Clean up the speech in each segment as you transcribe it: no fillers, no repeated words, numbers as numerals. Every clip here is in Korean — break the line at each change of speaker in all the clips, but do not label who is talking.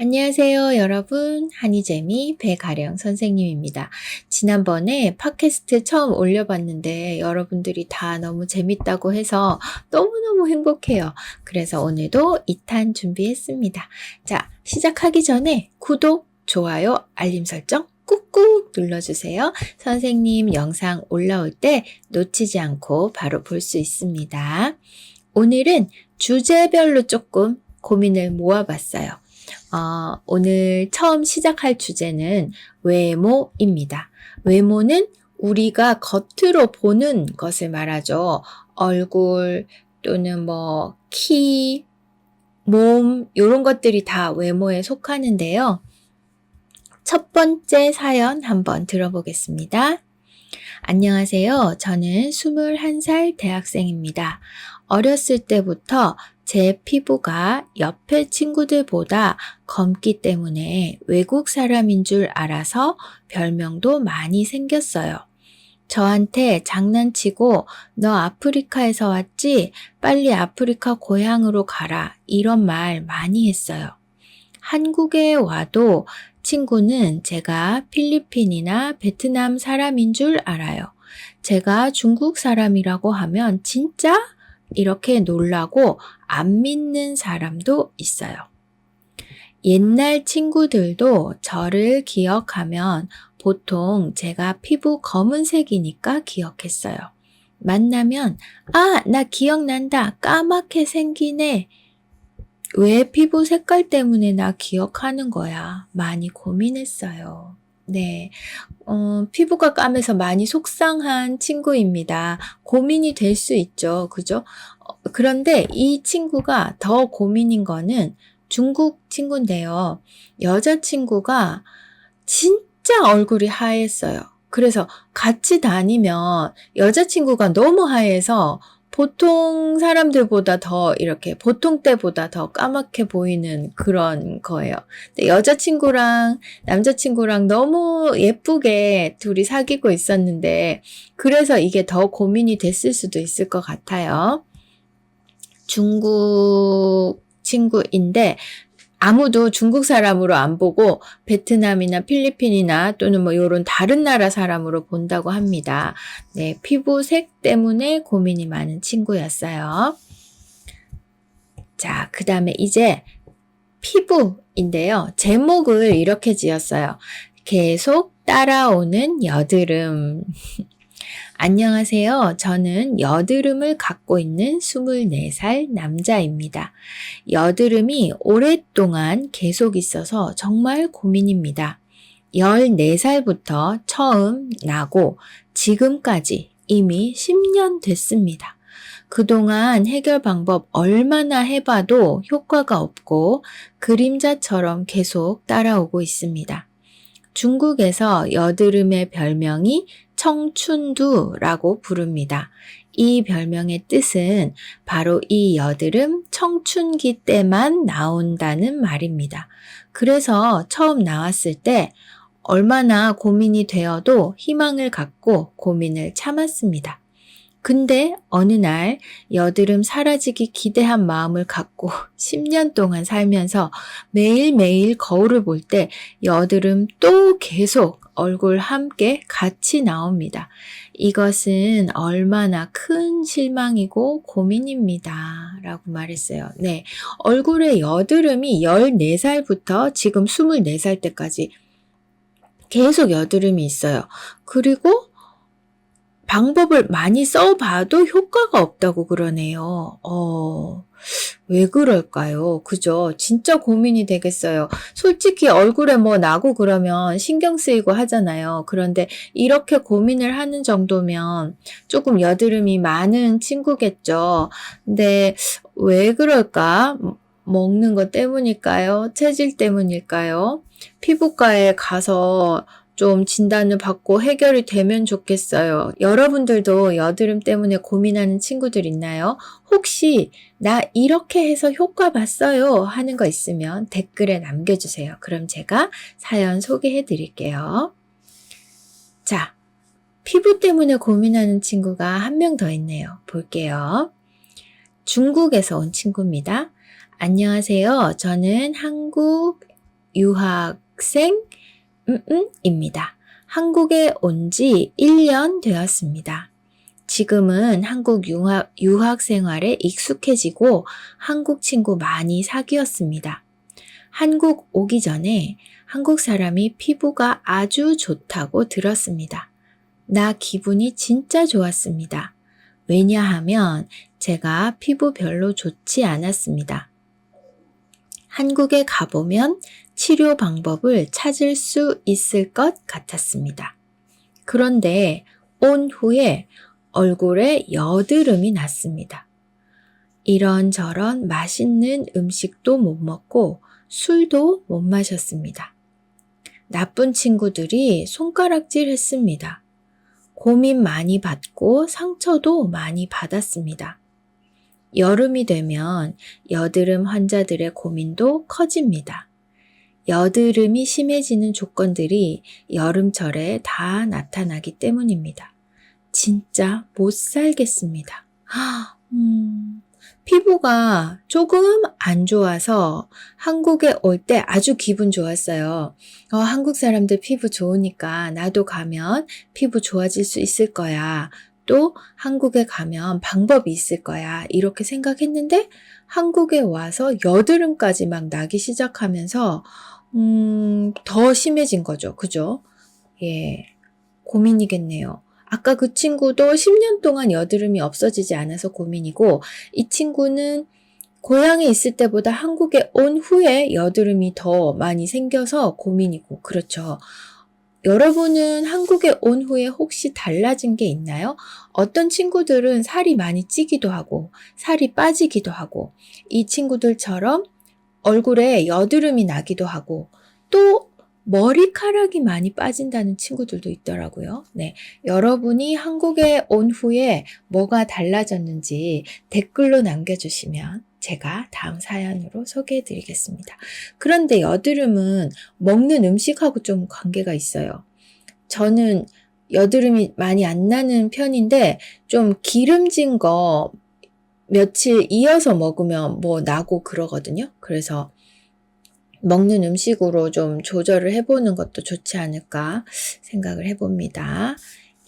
안녕하세요, 여러분. 한이재미 배가령 선생님입니다. 지난번에 팟캐스트 처음 올려봤는데 여러분들이 다 너무 재밌다고 해서 너무너무 행복해요. 그래서 오늘도 2탄 준비했습니다. 자, 시작하기 전에 구독, 좋아요, 알림 설정 꾹꾹 눌러주세요. 선생님 영상 올라올 때 놓치지 않고 바로 볼 수 있습니다. 오늘은 주제별로 조금 고민을 모아봤어요. 오늘 처음 시작할 주제는 외모입니다. 외모는 우리가 겉으로 보는 것을 말하죠. 얼굴 또는 키, 몸 이런 것들이 다 외모에 속하는데요. 첫 번째 사연 한번 들어보겠습니다. 안녕하세요. 저는 21살 대학생입니다. 어렸을 때부터 제 피부가 옆에 친구들보다 검기 때문에 외국 사람인 줄 알아서 별명도 많이 생겼어요. 저한테 장난치고 너 아프리카에서 왔지? 빨리 아프리카 고향으로 가라. 이런 말 많이 했어요. 한국에 와도 친구는 제가 필리핀이나 베트남 사람인 줄 알아요. 제가 중국 사람이라고 하면 진짜? 이렇게 놀라고 안 믿는 사람도 있어요. 옛날 친구들도 저를 기억하면 보통 제가 피부 검은색이니까 기억했어요. 만나면 나 기억난다. 까맣게 생기네. 왜 피부 색깔 때문에 나 기억하는 거야? 많이 고민했어요. 네. 피부가 까매서 많이 속상한 친구입니다. 고민이 될 수 있죠. 그죠? 그런데 이 친구가 더 고민인 거는 중국 친구인데요. 여자친구가 진짜 얼굴이 하얘어요. 그래서 같이 다니면 여자친구가 너무 하얘서 보통 사람들보다 더 이렇게 보통 때보다 더 까맣게 보이는 그런 거예요. 근데 여자친구랑 남자친구랑 너무 예쁘게 둘이 사귀고 있었는데 그래서 이게 더 고민이 됐을 수도 있을 것 같아요. 중국 친구인데 아무도 중국 사람으로 안 보고 베트남이나 필리핀이나 또는 요런 다른 나라 사람으로 본다고 합니다. 네, 피부색 때문에 고민이 많은 친구였어요. 자, 그 다음에 이제 피부인데요. 제목을 이렇게 지었어요. 계속 따라오는 여드름. 안녕하세요. 저는 여드름을 갖고 있는 24살 남자입니다. 여드름이 오랫동안 계속 있어서 정말 고민입니다. 14살부터 처음 나고 지금까지 이미 10년 됐습니다. 그동안 해결 방법 얼마나 해봐도 효과가 없고 그림자처럼 계속 따라오고 있습니다. 중국에서 여드름의 별명이 청춘두라고 부릅니다. 이 별명의 뜻은 바로 이 여드름 청춘기 때만 나온다는 말입니다. 그래서 처음 나왔을 때 얼마나 고민이 되어도 희망을 갖고 고민을 참았습니다. 근데 어느 날 여드름 사라지기 기대한 마음을 갖고 10년 동안 살면서 매일매일 거울을 볼 때 여드름 또 계속 얼굴 함께 같이 나옵니다. 이것은 얼마나 큰 실망이고 고민입니다. 라고 말했어요. 네, 얼굴에 여드름이 14살부터 지금 24살 때까지 계속 여드름이 있어요. 그리고 방법을 많이 써봐도 효과가 없다고 그러네요. 왜 그럴까요? 그죠? 진짜 고민이 되겠어요. 솔직히 얼굴에 나고 그러면 신경 쓰이고 하잖아요. 그런데 이렇게 고민을 하는 정도면 조금 여드름이 많은 친구겠죠. 근데 왜 그럴까? 먹는 것 때문일까요? 체질 때문일까요? 피부과에 가서 좀 진단을 받고 해결이 되면 좋겠어요. 여러분들도 여드름 때문에 고민하는 친구들 있나요? 혹시 나 이렇게 해서 효과 봤어요 하는 거 있으면 댓글에 남겨주세요. 그럼 제가 사연 소개해 드릴게요. 자, 피부 때문에 고민하는 친구가 한 명 더 있네요. 볼게요. 중국에서 온 친구입니다. 안녕하세요. 저는 한국 유학생 입니다. 한국에 온 지 1년 되었습니다. 지금은 한국 유학 생활에 익숙해지고 한국 친구 많이 사귀었습니다. 한국 오기 전에 한국 사람이 피부가 아주 좋다고 들었습니다. 나 기분이 진짜 좋았습니다. 왜냐하면 제가 피부 별로 좋지 않았습니다. 한국에 가보면 치료 방법을 찾을 수 있을 것 같았습니다. 그런데 온 후에 얼굴에 여드름이 났습니다. 이런저런 맛있는 음식도 못 먹고 술도 못 마셨습니다. 나쁜 친구들이 손가락질 했습니다. 고민 많이 받고 상처도 많이 받았습니다. 여름이 되면 여드름 환자들의 고민도 커집니다. 여드름이 심해지는 조건들이 여름철에 다 나타나기 때문입니다. 진짜 못 살겠습니다. 피부가 조금 안 좋아서 한국에 올 때 아주 기분 좋았어요. 한국 사람들 피부 좋으니까 나도 가면 피부 좋아질 수 있을 거야. 또 한국에 가면 방법이 있을 거야. 이렇게 생각했는데 한국에 와서 여드름까지 막 나기 시작하면서 더 심해진 거죠. 그죠? 예, 고민이겠네요. 아까 그 친구도 10년 동안 여드름이 없어지지 않아서 고민이고, 이 친구는 고향에 있을 때보다 한국에 온 후에 여드름이 더 많이 생겨서 고민이고, 그렇죠. 여러분은 한국에 온 후에 혹시 달라진 게 있나요? 어떤 친구들은 살이 많이 찌기도 하고, 살이 빠지기도 하고, 이 친구들처럼 얼굴에 여드름이 나기도 하고, 또 머리카락이 많이 빠진다는 친구들도 있더라고요. 네, 여러분이 한국에 온 후에 뭐가 달라졌는지 댓글로 남겨주시면 제가 다음 사연으로 소개해 드리겠습니다. 그런데 여드름은 먹는 음식하고 좀 관계가 있어요. 저는 여드름이 많이 안 나는 편인데 좀 기름진 거 며칠 이어서 먹으면 뭐 나고 그러거든요. 그래서 먹는 음식으로 좀 조절을 해보는 것도 좋지 않을까 생각을 해봅니다.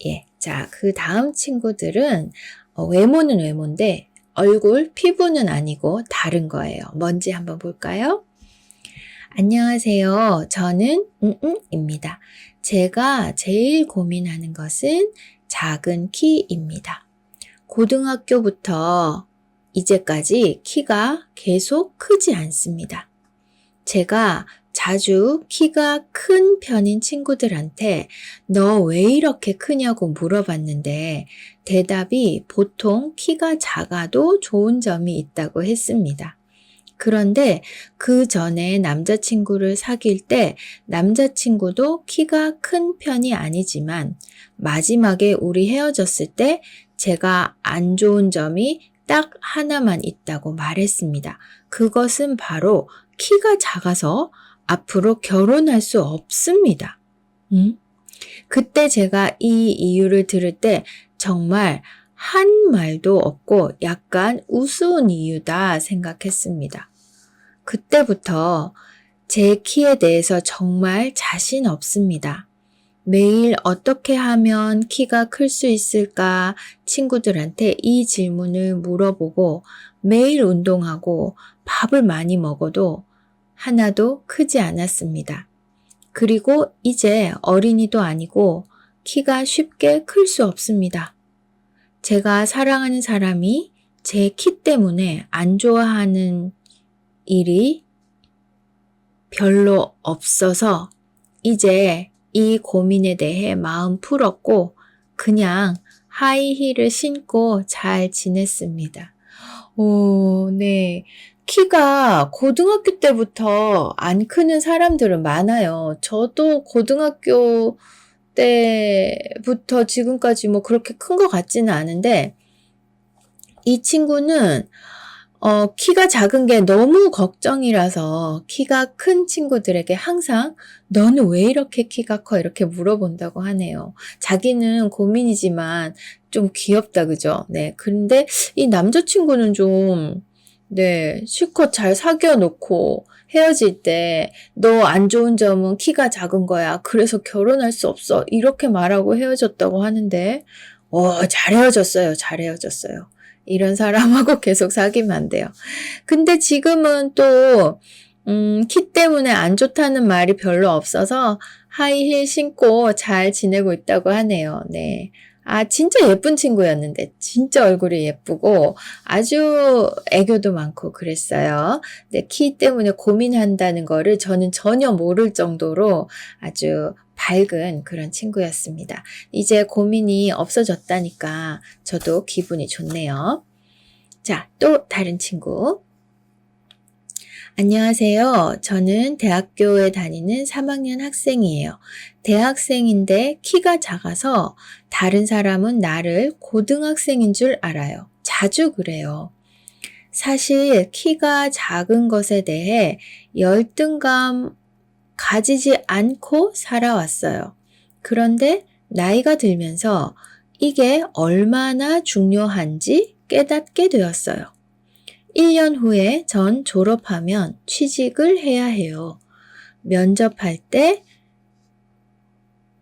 예, 자, 그 다음 친구들은 외모는 외모인데 얼굴, 피부는 아니고 다른 거예요. 뭔지 한번 볼까요? 안녕하세요. 저는 입니다. 제가 제일 고민하는 것은 작은 키입니다. 고등학교부터 이제까지 키가 계속 크지 않습니다. 제가 자주 키가 큰 편인 친구들한테 너 왜 이렇게 크냐고 물어봤는데 대답이 보통 키가 작아도 좋은 점이 있다고 했습니다. 그런데 그 전에 남자친구를 사귈 때 남자친구도 키가 큰 편이 아니지만 마지막에 우리 헤어졌을 때 제가 안 좋은 점이 딱 하나만 있다고 말했습니다. 그것은 바로 키가 작아서 앞으로 결혼할 수 없습니다. 그때 제가 이 이유를 들을 때 정말 한 말도 없고 약간 우스운 이유다 생각했습니다. 그때부터 제 키에 대해서 정말 자신 없습니다. 매일 어떻게 하면 키가 클 수 있을까 친구들한테 이 질문을 물어보고 매일 운동하고 밥을 많이 먹어도 하나도 크지 않았습니다. 그리고 이제 어린이도 아니고 키가 쉽게 클 수 없습니다. 제가 사랑하는 사람이 제 키 때문에 안 좋아하는 일이 별로 없어서 이제 이 고민에 대해 마음 풀었고 그냥 하이힐을 신고 잘 지냈습니다. 오, 네. 키가 고등학교 때부터 안 크는 사람들은 많아요. 저도 고등학교 때부터 지금까지 뭐 그렇게 큰 것 같지는 않은데, 이 친구는 키가 작은 게 너무 걱정이라서 키가 큰 친구들에게 항상 너는 왜 이렇게 키가 커? 이렇게 물어본다고 하네요. 자기는 고민이지만 좀 귀엽다, 그죠? 네. 그런데 이 남자친구는 좀, 네, 실컷 잘 사귀어 놓고 헤어질 때 너 안 좋은 점은 키가 작은 거야. 그래서 결혼할 수 없어. 이렇게 말하고 헤어졌다고 하는데 잘 헤어졌어요. 잘 헤어졌어요. 이런 사람하고 계속 사귀면 안 돼요. 근데 지금은 또 키 때문에 안 좋다는 말이 별로 없어서 하이힐 신고 잘 지내고 있다고 하네요. 네. 진짜 예쁜 친구였는데 진짜 얼굴이 예쁘고 아주 애교도 많고 그랬어요. 근데 키 때문에 고민한다는 거를 저는 전혀 모를 정도로 아주 밝은 그런 친구였습니다. 이제 고민이 없어졌다니까 저도 기분이 좋네요. 자, 또 다른 친구. 안녕하세요. 저는 대학교에 다니는 3학년 학생이에요. 대학생인데 키가 작아서 다른 사람은 나를 고등학생인 줄 알아요. 자주 그래요. 사실 키가 작은 것에 대해 열등감 가지지 않고 살아왔어요. 그런데 나이가 들면서 이게 얼마나 중요한지 깨닫게 되었어요. 1년 후에 전 졸업하면 취직을 해야 해요. 면접할 때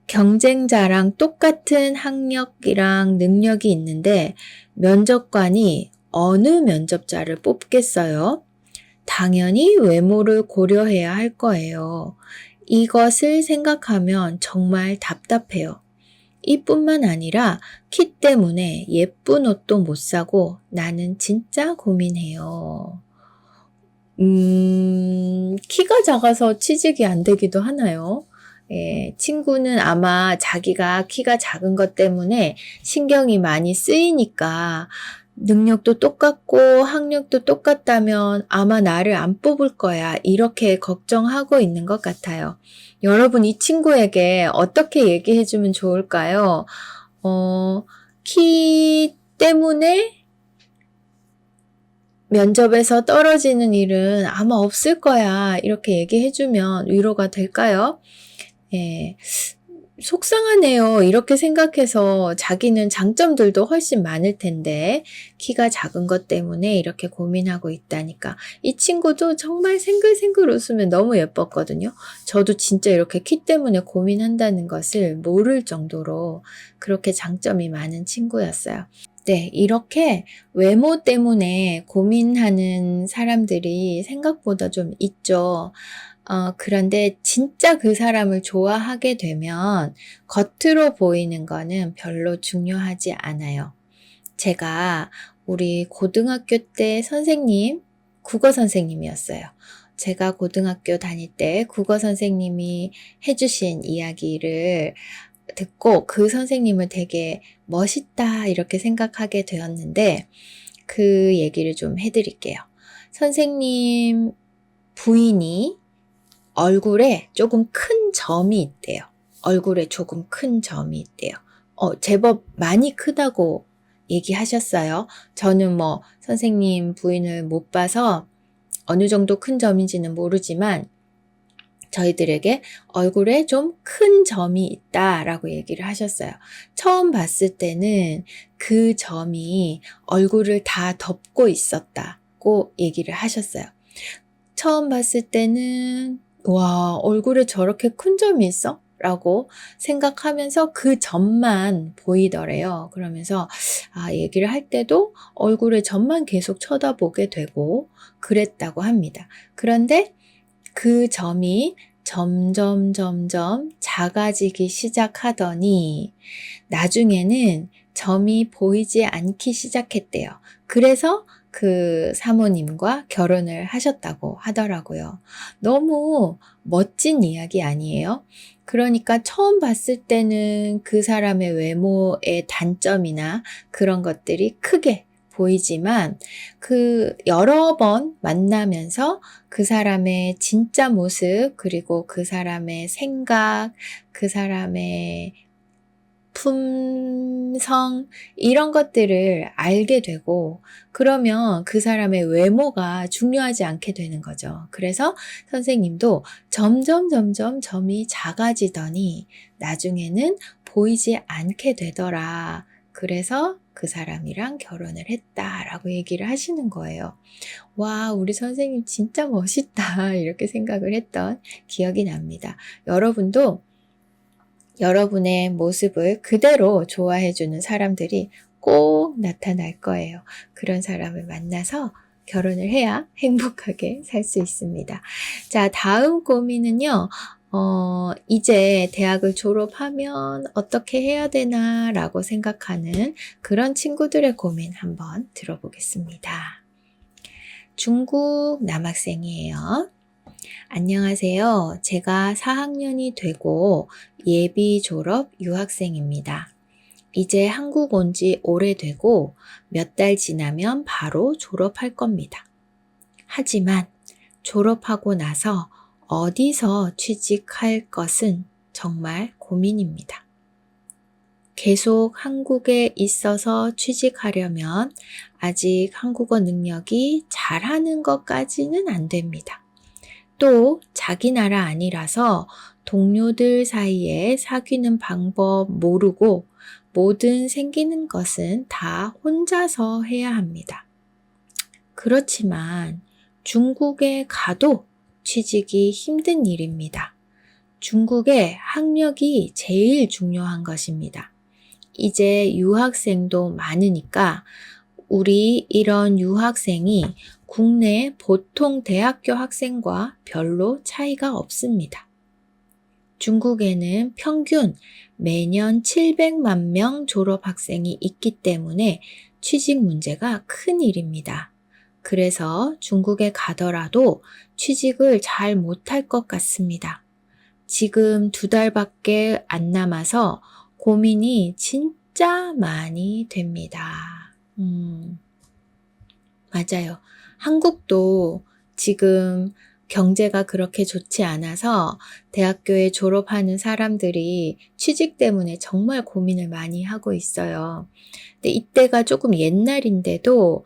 경쟁자랑 똑같은 학력이랑 능력이 있는데 면접관이 어느 면접자를 뽑겠어요? 당연히 외모를 고려해야 할 거예요. 이것을 생각하면 정말 답답해요. 이뿐만 아니라 키 때문에 예쁜 옷도 못 사고 나는 진짜 고민해요. 키가 작아서 취직이 안 되기도 하나요? 예, 친구는 아마 자기가 키가 작은 것 때문에 신경이 많이 쓰이니까 능력도 똑같고 학력도 똑같다면 아마 나를 안 뽑을 거야. 이렇게 걱정하고 있는 것 같아요. 여러분, 이 친구에게 어떻게 얘기해주면 좋을까요? 키 때문에 면접에서 떨어지는 일은 아마 없을 거야. 이렇게 얘기해주면 위로가 될까요? 예. 속상하네요. 이렇게 생각해서 자기는 장점들도 훨씬 많을 텐데 키가 작은 것 때문에 이렇게 고민하고 있다니까. 이 친구도 정말 생글생글 웃으면 너무 예뻤거든요. 저도 진짜 이렇게 키 때문에 고민한다는 것을 모를 정도로 그렇게 장점이 많은 친구였어요. 네, 이렇게 외모 때문에 고민하는 사람들이 생각보다 좀 있죠. 그런데 진짜 그 사람을 좋아하게 되면 겉으로 보이는 거는 별로 중요하지 않아요. 제가 우리 고등학교 때 선생님, 국어 선생님이었어요. 제가 고등학교 다닐 때 국어 선생님이 해주신 이야기를 듣고 그 선생님을 되게 멋있다 이렇게 생각하게 되었는데 그 얘기를 좀 해드릴게요. 선생님 부인이 얼굴에 조금 큰 점이 있대요. 얼굴에 조금 큰 점이 있대요. 제법 많이 크다고 얘기하셨어요. 저는 선생님 부인을 못 봐서 어느 정도 큰 점인지는 모르지만 저희들에게 얼굴에 좀 큰 점이 있다라고 얘기를 하셨어요. 처음 봤을 때는 그 점이 얼굴을 다 덮고 있었다고 얘기를 하셨어요. 처음 봤을 때는 와, 얼굴에 저렇게 큰 점이 있어? 라고 생각하면서 그 점만 보이더래요. 그러면서 얘기를 할 때도 얼굴의 점만 계속 쳐다보게 되고 그랬다고 합니다. 그런데 그 점이 점점 작아지기 시작하더니 나중에는 점이 보이지 않기 시작했대요. 그래서 그 사모님과 결혼을 하셨다고 하더라고요. 너무 멋진 이야기 아니에요? 그러니까 처음 봤을 때는 그 사람의 외모의 단점이나 그런 것들이 크게 보이지만 그 여러 번 만나면서 그 사람의 진짜 모습 그리고 그 사람의 생각, 그 사람의 품성 이런 것들을 알게 되고 그러면 그 사람의 외모가 중요하지 않게 되는 거죠. 그래서 선생님도 점점 점이 작아지더니 나중에는 보이지 않게 되더라. 그래서 그 사람이랑 결혼을 했다라고 얘기를 하시는 거예요. 와, 우리 선생님 진짜 멋있다. 이렇게 생각을 했던 기억이 납니다. 여러분도 여러분의 모습을 그대로 좋아해주는 사람들이 꼭 나타날 거예요. 그런 사람을 만나서 결혼을 해야 행복하게 살 수 있습니다. 자, 다음 고민은요. 이제 대학을 졸업하면 어떻게 해야 되나 라고 생각하는 그런 친구들의 고민 한번 들어보겠습니다. 중국 남학생이에요. 안녕하세요. 제가 4학년이 되고 예비 졸업 유학생입니다. 이제 한국 온 지 오래되고 몇 달 지나면 바로 졸업할 겁니다. 하지만 졸업하고 나서 어디서 취직할 것은 정말 고민입니다. 계속 한국에 있어서 취직하려면 아직 한국어 능력이 잘하는 것까지는 안 됩니다. 또 자기 나라 아니라서 동료들 사이에 사귀는 방법 모르고 뭐든 생기는 것은 다 혼자서 해야 합니다. 그렇지만 중국에 가도 취직이 힘든 일입니다. 중국의 학력이 제일 중요한 것입니다. 이제 유학생도 많으니까 우리 이런 유학생이 국내 보통 대학교 학생과 별로 차이가 없습니다. 중국에는 평균 매년 700만 명 졸업 학생이 있기 때문에 취직 문제가 큰 일입니다. 그래서 중국에 가더라도 취직을 잘 못할 것 같습니다. 지금 2달밖에 안 남아서 고민이 진짜 많이 됩니다. 맞아요. 한국도 지금 경제가 그렇게 좋지 않아서 대학교에 졸업하는 사람들이 취직 때문에 정말 고민을 많이 하고 있어요. 근데 이때가 조금 옛날인데도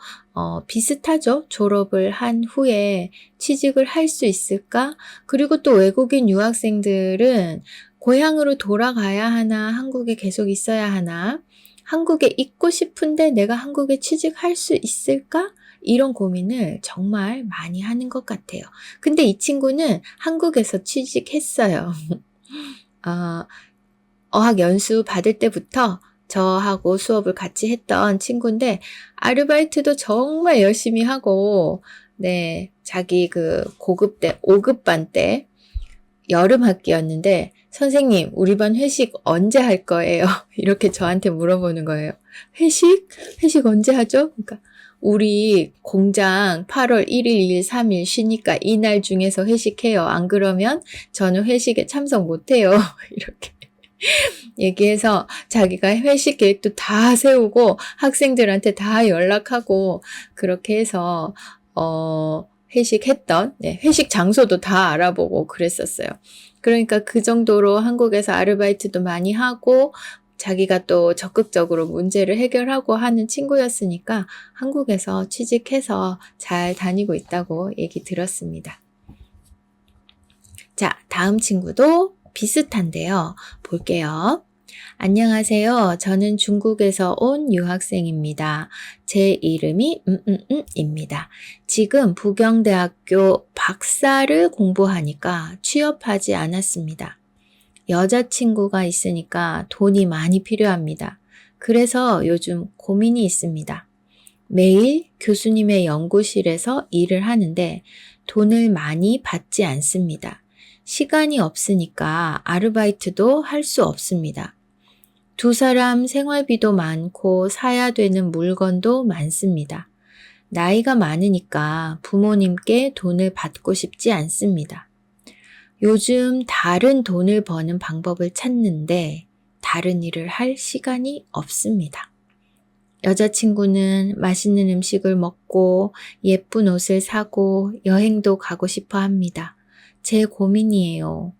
비슷하죠. 졸업을 한 후에 취직을 할 수 있을까? 그리고 또 외국인 유학생들은 고향으로 돌아가야 하나, 한국에 계속 있어야 하나, 한국에 있고 싶은데 내가 한국에 취직할 수 있을까? 이런 고민을 정말 많이 하는 것 같아요. 근데 이 친구는 한국에서 취직했어요. 어학 연수 받을 때부터 저하고 수업을 같이 했던 친구인데 아르바이트도 정말 열심히 하고 네, 자기 그 고급 때 5급반 때 여름 학기였는데 선생님, 우리 반 회식 언제 할 거예요? 이렇게 저한테 물어보는 거예요. 회식? 회식 언제 하죠? 그러니까 우리 공장 8월 1일, 2일, 3일 쉬니까 이날 중에서 회식해요. 안 그러면 저는 회식에 참석 못해요. 이렇게 얘기해서 자기가 회식 계획도 다 세우고 학생들한테 다 연락하고 그렇게 해서 회식했던 회식 장소도 다 알아보고 그랬었어요. 그러니까 그 정도로 한국에서 아르바이트도 많이 하고 자기가 또 적극적으로 문제를 해결하고 하는 친구였으니까 한국에서 취직해서 잘 다니고 있다고 얘기 들었습니다. 자, 다음 친구도 비슷한데요. 볼게요. 안녕하세요. 저는 중국에서 온 유학생입니다. 제 이름이 입니다. 지금 부경대학교 박사를 공부하니까 취업하지 않았습니다. 여자친구가 있으니까 돈이 많이 필요합니다. 그래서 요즘 고민이 있습니다. 매일 교수님의 연구실에서 일을 하는데 돈을 많이 받지 않습니다. 시간이 없으니까 아르바이트도 할 수 없습니다. 두 사람 생활비도 많고 사야 되는 물건도 많습니다. 나이가 많으니까 부모님께 돈을 받고 싶지 않습니다. 요즘 다른 돈을 버는 방법을 찾는데 다른 일을 할 시간이 없습니다. 여자친구는 맛있는 음식을 먹고 예쁜 옷을 사고 여행도 가고 싶어 합니다. 제 고민이에요.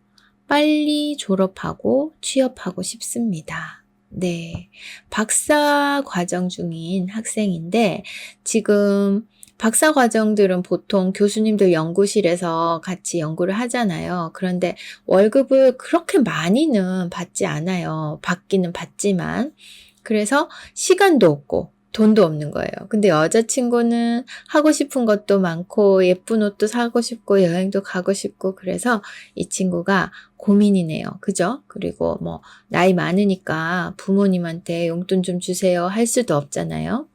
빨리 졸업하고 취업하고 싶습니다. 네, 박사 과정 중인 학생인데 지금 박사 과정들은 보통 교수님들 연구실에서 같이 연구를 하잖아요. 그런데 월급을 그렇게 많이는 받지 않아요. 받기는 받지만. 그래서 시간도 없고 돈도 없는 거예요. 근데 여자친구는 하고 싶은 것도 많고 예쁜 옷도 사고 싶고 여행도 가고 싶고 그래서 이 친구가 고민이네요. 그죠? 그리고 뭐 나이 많으니까 부모님한테 용돈 좀 주세요 할 수도 없잖아요.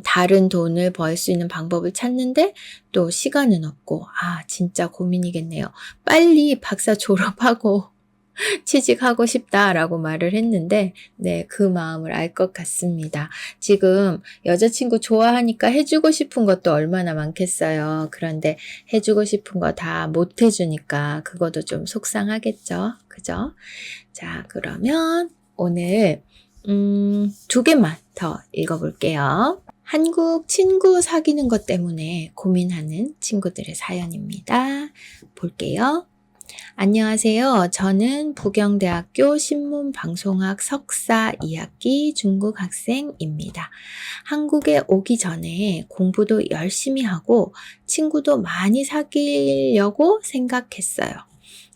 다른 돈을 벌 수 있는 방법을 찾는데 또 시간은 없고 진짜 고민이겠네요. 빨리 박사 졸업하고 취직하고 싶다라고 말을 했는데 네, 그 마음을 알 것 같습니다. 지금 여자친구 좋아하니까 해주고 싶은 것도 얼마나 많겠어요. 그런데 해주고 싶은 거 다 못 해주니까 그것도 좀 속상하겠죠. 그죠? 자, 그러면 오늘 2개만 더 읽어볼게요. 한국 친구 사귀는 것 때문에 고민하는 친구들의 사연입니다. 볼게요. 안녕하세요. 저는 부경대학교 신문방송학 석사 2학기 중국 학생입니다. 한국에 오기 전에 공부도 열심히 하고 친구도 많이 사귀려고 생각했어요.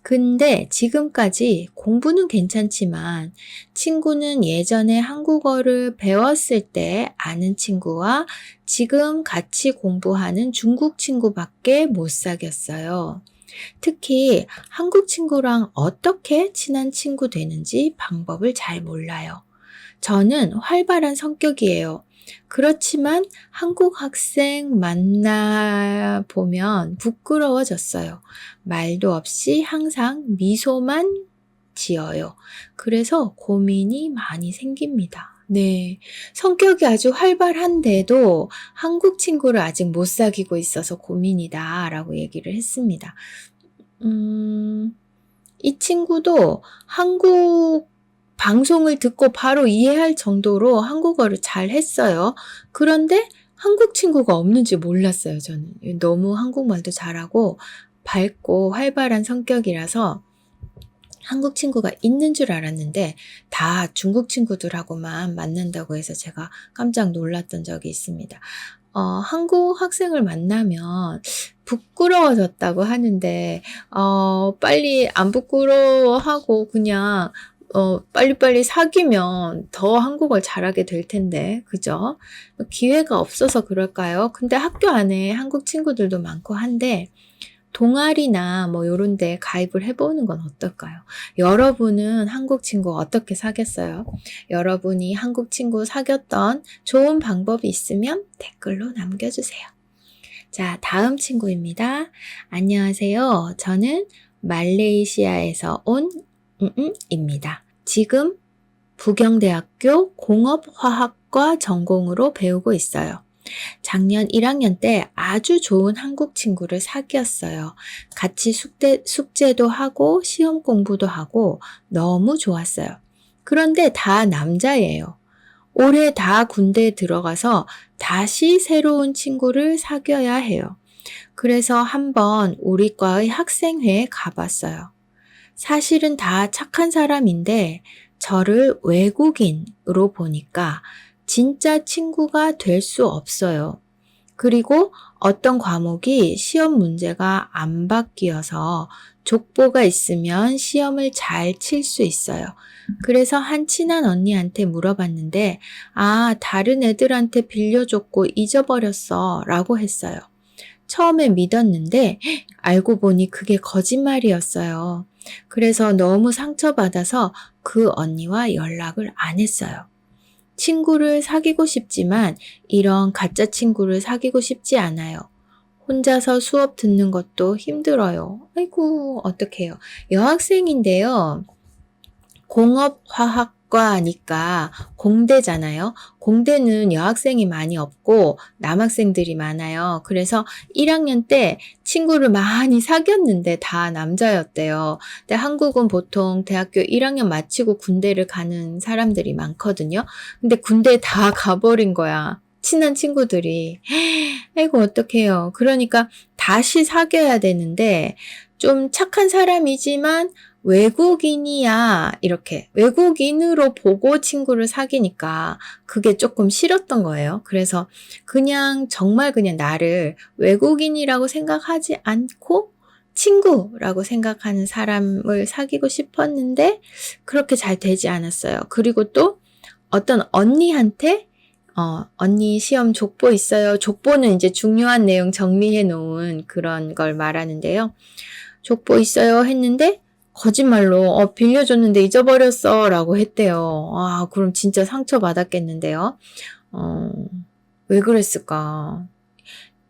근데 지금까지 공부는 괜찮지만 친구는 예전에 한국어를 배웠을 때 아는 친구와 지금 같이 공부하는 중국 친구밖에 못 사귀었어요. 특히 한국 친구랑 어떻게 친한 친구 되는지 방법을 잘 몰라요. 저는 활발한 성격이에요. 그렇지만 한국 학생 만나보면 부끄러워졌어요. 말도 없이 항상 미소만 지어요. 그래서 고민이 많이 생깁니다. 네. 성격이 아주 활발한데도 한국 친구를 아직 못 사귀고 있어서 고민이다 라고 얘기를 했습니다. 이 친구도 한국 방송을 듣고 바로 이해할 정도로 한국어를 잘 했어요. 그런데 한국 친구가 없는지 몰랐어요, 저는. 너무 한국말도 잘하고 밝고 활발한 성격이라서 한국 친구가 있는 줄 알았는데 다 중국 친구들하고만 만난다고 해서 제가 깜짝 놀랐던 적이 있습니다. 한국 학생을 만나면 부끄러워졌다고 하는데 빨리 안 부끄러워하고 그냥 빨리빨리 사귀면 더 한국어를 잘하게 될 텐데, 그죠? 기회가 없어서 그럴까요? 근데 학교 안에 한국 친구들도 많고 한데, 동아리나 뭐 요런 데 가입을 해보는 건 어떨까요? 여러분은 한국 친구 어떻게 사귀었어요? 여러분이 한국 친구 사귀었던 좋은 방법이 있으면 댓글로 남겨주세요. 자, 다음 친구입니다. 안녕하세요. 저는 말레이시아에서 온 입니다. 지금 부경대학교 공업화학과 전공으로 배우고 있어요. 작년 1학년 때 아주 좋은 한국 친구를 사귀었어요. 같이 숙제도 하고 시험 공부도 하고 너무 좋았어요. 그런데 다 남자예요. 올해 다 군대에 들어가서 다시 새로운 친구를 사귀어야 해요. 그래서 한번 우리 과의 학생회에 가봤어요. 사실은 다 착한 사람인데 저를 외국인으로 보니까 진짜 친구가 될 수 없어요. 그리고 어떤 과목이 시험 문제가 안 바뀌어서 족보가 있으면 시험을 잘 칠 수 있어요. 그래서 한 친한 언니한테 물어봤는데 다른 애들한테 빌려줬고 잊어버렸어 라고 했어요. 처음에 믿었는데 알고 보니 그게 거짓말이었어요. 그래서 너무 상처받아서 그 언니와 연락을 안 했어요. 친구를 사귀고 싶지만 이런 가짜 친구를 사귀고 싶지 않아요. 혼자서 수업 듣는 것도 힘들어요. 아이고, 어떡해요. 여학생인데요. 공업화학과니까 공대잖아요. 공대는 여학생이 많이 없고 남학생들이 많아요. 그래서 1학년 때 친구를 많이 사귀었는데 다 남자였대요. 근데 한국은 보통 대학교 1학년 마치고 군대를 가는 사람들이 많거든요. 근데 군대 다 가버린 거야. 친한 친구들이. 아이고, 어떡해요. 그러니까 다시 사귀어야 되는데 좀 착한 사람이지만 외국인이야 이렇게 외국인으로 보고 친구를 사귀니까 그게 조금 싫었던 거예요. 그래서 그냥 정말 그냥 나를 외국인이라고 생각하지 않고 친구라고 생각하는 사람을 사귀고 싶었는데 그렇게 잘 되지 않았어요. 그리고 또 어떤 언니한테 언니 시험 족보 있어요. 족보는 이제 중요한 내용 정리해 놓은 그런 걸 말하는데요. 족보 있어요 했는데 거짓말로 빌려줬는데 잊어버렸어 라고 했대요. 아, 그럼 진짜 상처받았겠는데요. 왜 그랬을까?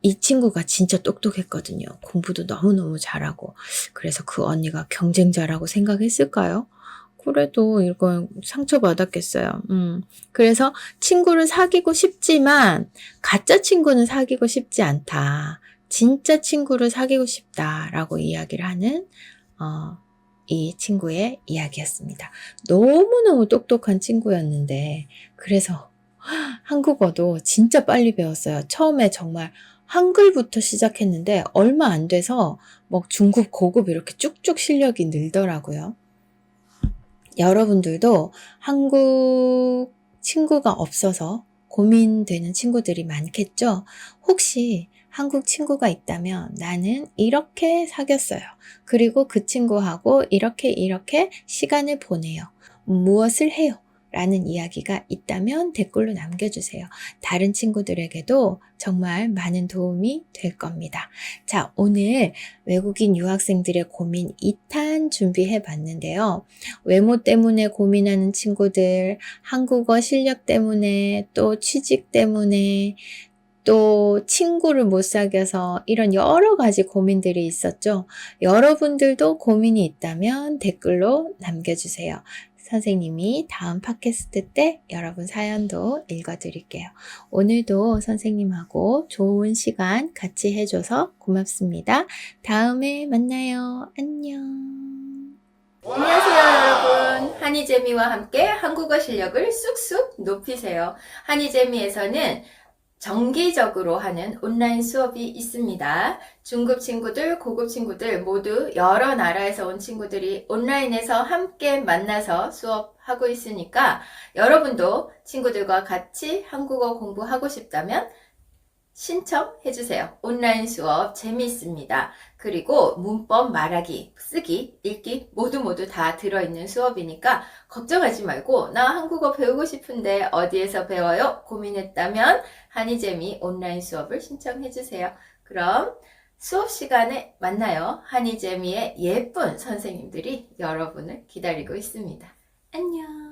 이 친구가 진짜 똑똑했거든요. 공부도 너무너무 잘하고. 그래서 그 언니가 경쟁자라고 생각했을까요? 그래도 이건 상처받았겠어요. 그래서 친구를 사귀고 싶지만 가짜 친구는 사귀고 싶지 않다. 진짜 친구를 사귀고 싶다라고 이야기를 하는 이 친구의 이야기였습니다. 너무너무 똑똑한 친구였는데 그래서 한국어도 진짜 빨리 배웠어요. 처음에 정말 한글부터 시작했는데 얼마 안 돼서 뭐 중급, 고급 이렇게 쭉쭉 실력이 늘더라고요. 여러분들도 한국 친구가 없어서 고민되는 친구들이 많겠죠? 혹시 한국 친구가 있다면 나는 이렇게 사귀었어요. 그리고 그 친구하고 이렇게 시간을 보내요. 무엇을 해요? 라는 이야기가 있다면 댓글로 남겨주세요. 다른 친구들에게도 정말 많은 도움이 될 겁니다. 자, 오늘 외국인 유학생들의 고민 2탄 준비해 봤는데요. 외모 때문에 고민하는 친구들, 한국어 실력 때문에, 또 취직 때문에, 또 친구를 못 사귀어서 이런 여러 가지 고민들이 있었죠. 여러분들도 고민이 있다면 댓글로 남겨주세요. 선생님이 다음 팟캐스트 때 여러분 사연도 읽어드릴게요. 오늘도 선생님하고 좋은 시간 같이 해줘서 고맙습니다. 다음에 만나요. 안녕.
안녕하세요, 여러분. 한이재미와 함께 한국어 실력을 쑥쑥 높이세요. 한이재미에서는 정기적으로 하는 온라인 수업이 있습니다. 중급 친구들, 고급 친구들 모두 여러 나라에서 온 친구들이 온라인에서 함께 만나서 수업하고 있으니까 여러분도 친구들과 같이 한국어 공부하고 싶다면 신청해주세요. 온라인 수업 재미있습니다. 그리고 문법, 말하기, 쓰기, 읽기 모두 다 들어있는 수업이니까 걱정하지 말고 나 한국어 배우고 싶은데 어디에서 배워요? 고민했다면 한이재미 온라인 수업을 신청해주세요. 그럼 수업 시간에 만나요. 한이재미의 예쁜 선생님들이 여러분을 기다리고 있습니다. 안녕.